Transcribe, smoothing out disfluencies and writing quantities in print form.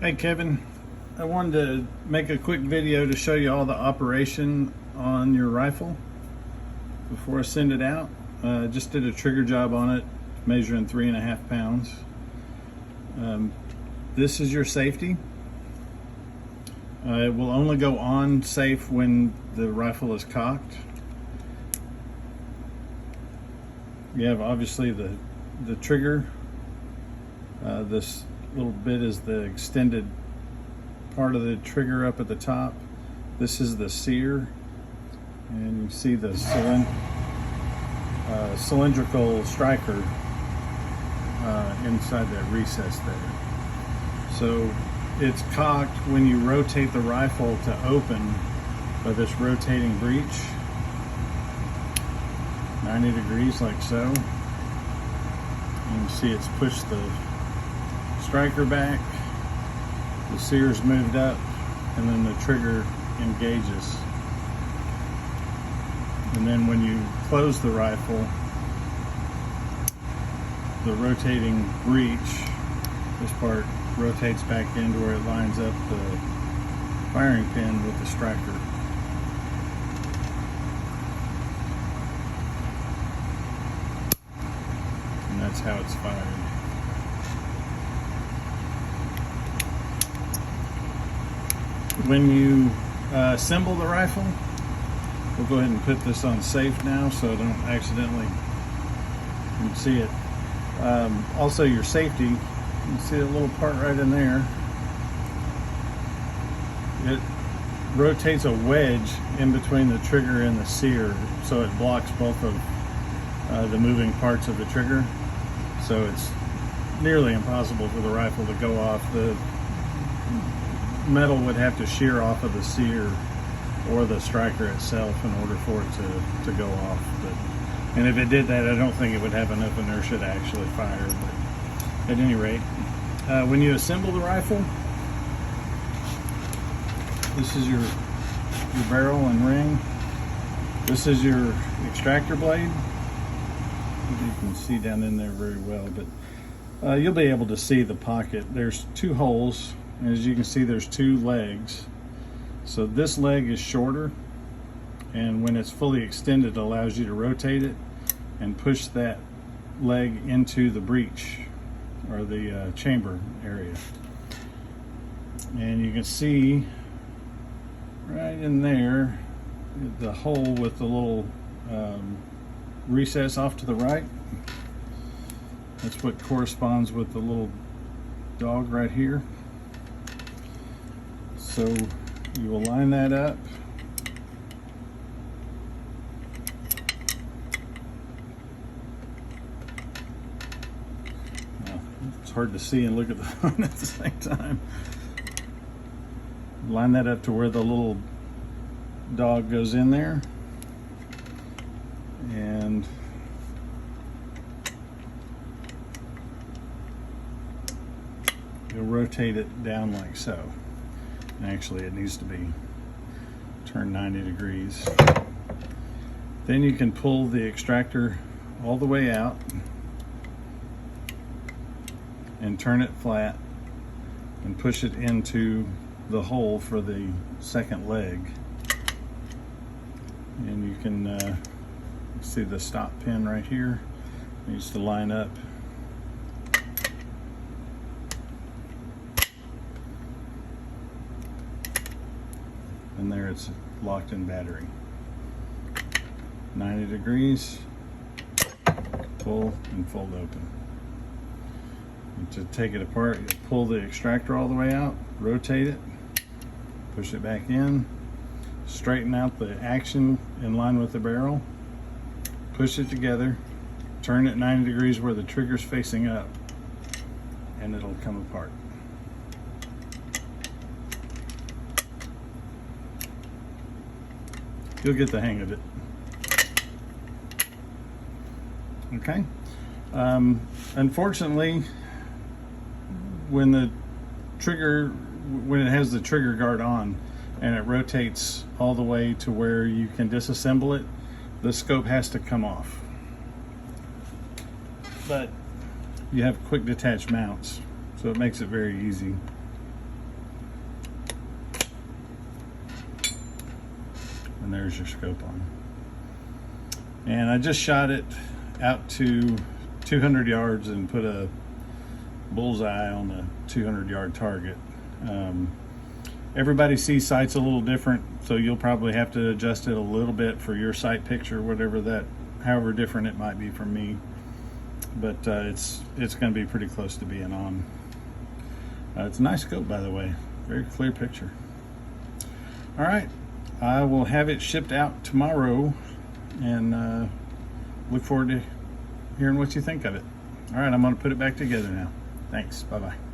Hey Kevin, I wanted to make a quick video to show you all the operation on your rifle before I send it out. Just did a trigger job on it, measuring 3.5 pounds. This is your safety. It will only go on safe when the rifle is cocked. You have obviously the trigger. This little bit is the extended part of the trigger up at the top. This is the sear, and you see the cylindrical striker inside that recess there. So it's cocked when you rotate the rifle to open by this rotating breech, 90 degrees like so. And you see it's pushed the striker back, the sear's moved up, and then the trigger engages. And then when you close the rifle, the rotating breech, this part rotates back into where it lines up the firing pin with the striker. And that's how it's fired. When you assemble the rifle, we'll go ahead and put this on safe now so I don't accidentally, you can see it. Also your safety, you can see a little part right in there. It rotates a wedge in between the trigger and the sear, so it blocks both of the moving parts of the trigger. So it's nearly impossible for the rifle to go off. The metal would have to shear off of the sear or the striker itself in order for it to go off. And if it did that, I don't think it would have enough inertia to actually fire. But at any rate, when you assemble the rifle, this is your barrel and ring. This is your extractor blade. You can see down in there very well, but you'll be able to see the pocket. There's two holes. As you can see, there's two legs. So this leg is shorter, and when it's fully extended, it allows you to rotate it and push that leg into the breech or the chamber area. And you can see right in there the hole with the little recess off to the right. That's what corresponds with the little dog right here. So you will line that up. Well, it's hard to see and look at the phone at the same time. Line that up to where the little dog goes in there. And you'll rotate it down like so. Actually, it needs to be turned 90 degrees. Then you can pull the extractor all the way out and turn it flat and push it into the hole for the second leg. And you can see the stop pin right here. It needs to line up. And there it's locked in battery. 90 degrees, pull and fold open. And to take it apart, you pull the extractor all the way out, rotate it, push it back in, straighten out the action in line with the barrel, push it together, turn it 90 degrees where the trigger's facing up, and it'll come apart. You'll get the hang of it. Okay. Unfortunately, when it has the trigger guard on and it rotates all the way to where you can disassemble it, the scope has to come off. But you have quick detach mounts, so it makes it very easy. and there's your scope on. And I just shot it out to 200 yards and put a bullseye on the 200-yard target. Everybody sees sights a little different, so you'll probably have to adjust it a little bit for your sight picture, however different it might be from me. But it's going to be pretty close to being on. It's a nice scope, by the way. Very clear picture. All right, I will have it shipped out tomorrow, and look forward to hearing what you think of it. All right, I'm going to put it back together now. Thanks. Bye-bye.